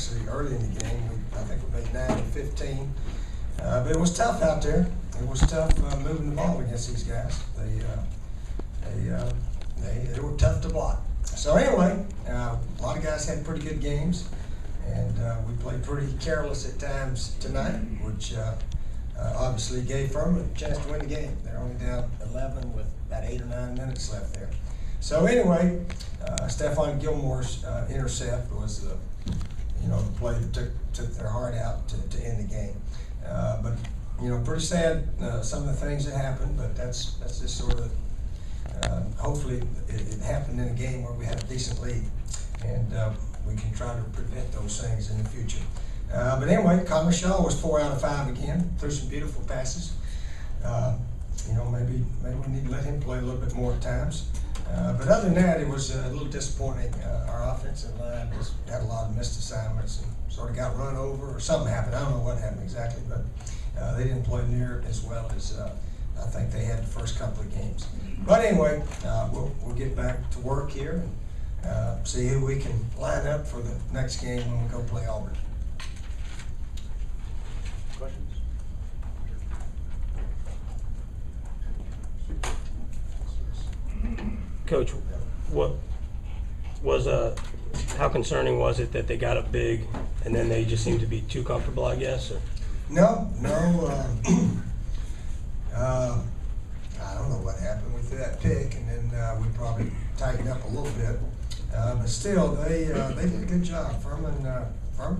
actually early in the game. I think we made 9 of 15. But it was tough out there. It was tough moving the ball against these guys. They were tough to block. So anyway, a lot of guys had pretty good games, and we played pretty careless at times tonight, which obviously gave Furman a chance to win the game. They're only down 11 with about 8 or 9 minutes left there. So anyway, Stephon Gilmore's intercept was the play that took their heart out to end the game. But pretty sad some of the things that happened, but that's just sort of hopefully it happened in a game where we had a decent lead, and we can try to prevent those things in the future. But anyway, Connor Shaw was 4 out of 5 again, threw some beautiful passes. Maybe we need to let him play a little bit more at times. But other than that, it was a little disappointing. Our offensive line just had a lot of missed assignments and sort of got run over, or something happened. I don't know what happened exactly, but they didn't play near as well as I think they had the first couple of games. But anyway, we'll get back to work here and see who we can line up for the next game when we go play Auburn. Questions? Coach, what was how concerning was it that they got up big and then they just seemed to be too comfortable, I guess? Or? No. I don't know what happened. We threw that pick, and then we probably tightened up a little bit. But still, they did a good job. Furman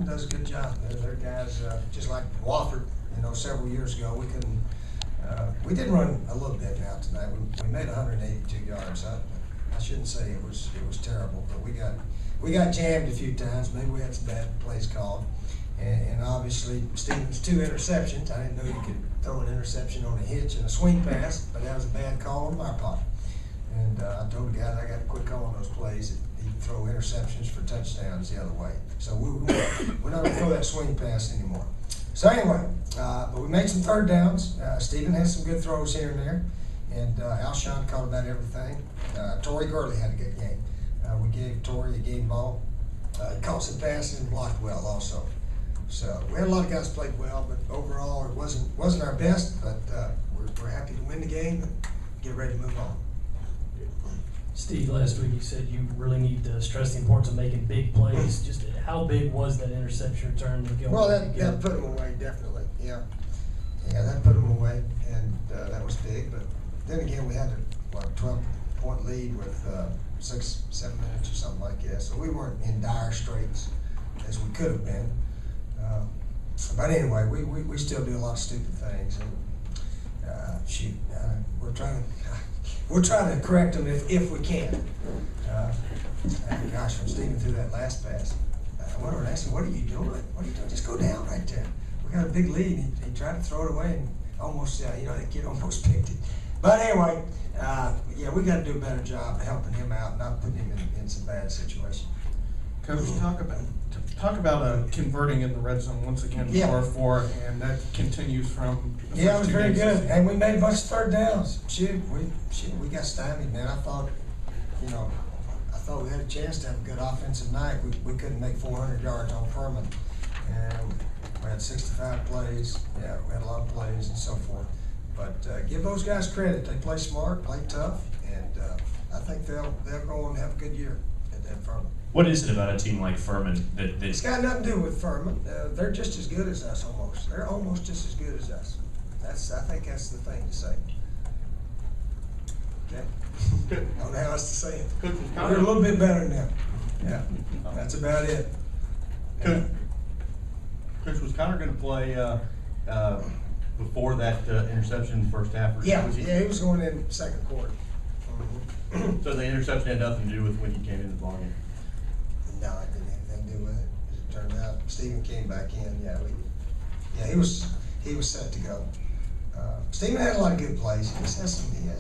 does a good job. Their guys, just like Wofford, several years ago, we did run a little bit now tonight. We made 182 yards. I shouldn't say it was terrible, but we got jammed a few times. Maybe we had some bad plays called. And obviously, Stevens 2 interceptions. I didn't know you could throw an interception on a hitch and a swing pass, but that was a bad call on my part. And I told the guys I got to quit calling those plays. He can throw interceptions for touchdowns the other way. So we're not going to throw that swing pass anymore. So anyway, but we made some third downs. Steven had some good throws here and there. And Alshon caught about everything. Torrey Gurley had a good game. We gave Torrey a game ball. He caught some passes and blocked well also. So we had a lot of guys played well, but overall it wasn't our best. But we're happy to win the game and get ready to move on. Steve, last week you said you really need to stress the importance of making big plays. Just how big was that interception return? Well, that put them away, definitely. Yeah, that put them away, and that was big. But then again, we had a 12-point lead with 6-7 minutes or something like that. So we weren't in dire straits as we could have been. But anyway, we still do a lot of stupid things, and we're trying to correct them if we can. Gosh, when Stephen threw that last pass, I went over and asked him, "What are you doing? What are you doing? Just go down right there." We got a big lead. He tried to throw it away and almost, the kid almost picked it. But anyway, we got to do a better job of helping him out, not putting him in some bad situations. Coach, talk about converting in the red zone once again, 4-4, and that continues from the it was first 2 very games. good, and we made a bunch of third downs. We got stymied, man. I thought we had a chance to have a good offensive night. We couldn't make 400 yards on Furman, and we had 65 plays. Yeah, we had a lot of plays and so forth. But give those guys credit. They play smart, play tough, and I think they'll go and have a good year at Furman. What is it about a team like Furman that It's got nothing to do with Furman. They're just as good as us, almost. They're almost just as good as us. I think that's the thing to say. Okay? Good. I don't know how else to say it. Coach, We're a little bit better than them. Yeah, that's about it. Coach, was Connor going to play before that interception in the first half? Or Yeah, was he? he was going in second quarter. So the interception had nothing to do with when you came in the ballgame? No, it didn't have anything to do with it. As it turned out, Stephen came back in. He was set to go. Stephen had a lot of good plays. He has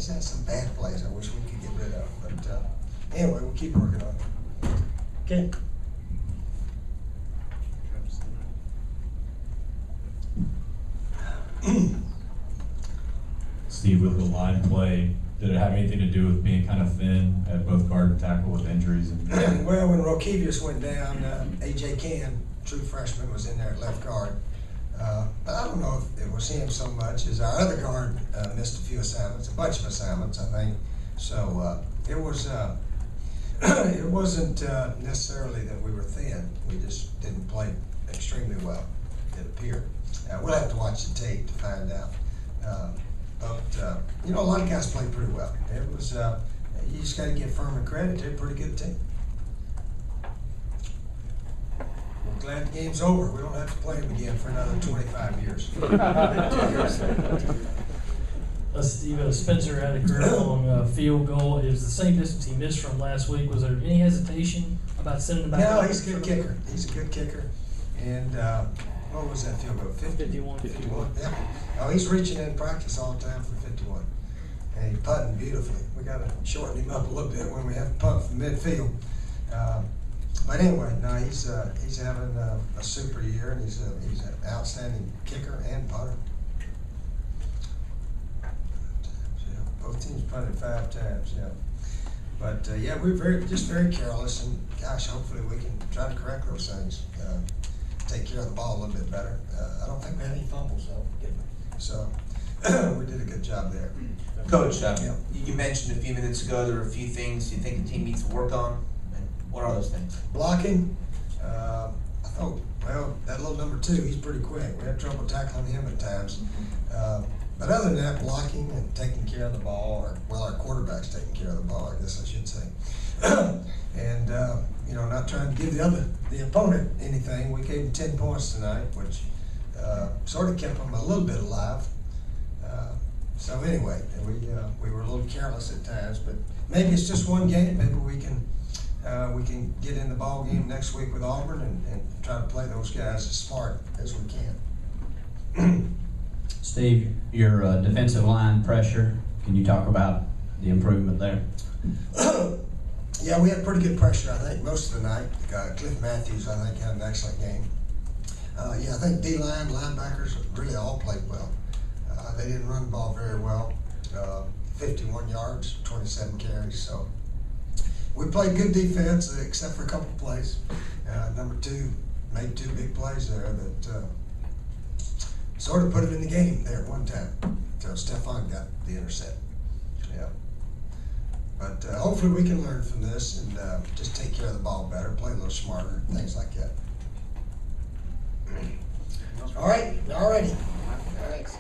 had some bad plays I wish we could get rid of. But anyway, we'll keep working on it. Okay. Steve, with the line play, did it have anything to do with being kind of thin at both guard and tackle with injuries? Well, when Rokevius went down, A.J. Cann true freshman, was in there at left guard. But I don't know if it was him so much as our other guard missed a few assignments, a bunch of assignments, I think. So it was, it wasn't necessarily that we were thin. We just didn't play extremely well, it appeared. We'll have to watch the tape to find out. But you know, a lot of guys played pretty well. It was, you just got to give Furman credit. They're a pretty good team. We're glad the game's over. We don't have to play them again for another 25 years. Steve, Spencer had a career-long field goal. It was the same distance he missed from last week. Was there any hesitation about sending him back? No, he's a good kicker. He's a good kicker. And what was that field goal? 51. 51. Yeah. Oh, he's reaching in practice all the time for 51. And he's putting beautifully. We got to shorten him up a little bit when we have to punt from midfield. But anyway, no, he's having a super year, and he's an outstanding kicker and punter. Both teams punted 5 times, yeah. But yeah, we're very careless, and gosh, hopefully we can try to correct those things. Take care of the ball a little bit better. I don't think we had any fumbles though, did we? So we did a good job there. Coach, Yeah. you mentioned a few minutes ago there were a few things you think the team needs to work on. And what are those things? Blocking, I thought, well, that little number 2, he's pretty quick. We had trouble tackling him at times. But other than that, blocking and taking care of the ball, or well, our quarterback's taking care of the ball, I guess I should say. And you know, not trying to give the opponent anything. We gave them 10 points tonight, which sort of kept them a little bit alive. So anyway, we were a little careless at times, but maybe it's just one game. Maybe we can get in the ball game next week with Auburn and try to play those guys as smart as we can. Steve, your defensive line pressure, can you talk about the improvement there? Yeah, we had pretty good pressure, I think, most of the night. Cliff Matthews, I think, had an excellent game. Yeah, I think D-line, linebackers really all played well. They didn't run the ball very well. 51 yards, 27 carries, so we played good defense except for a couple plays. Number 2 made 2 big plays there that sort of put him in the game there at one time. So Stefan got the intercept. Yeah. But hopefully we can learn from this and just take care of the ball better, play a little smarter, things like that. All right, all righty. Thanks.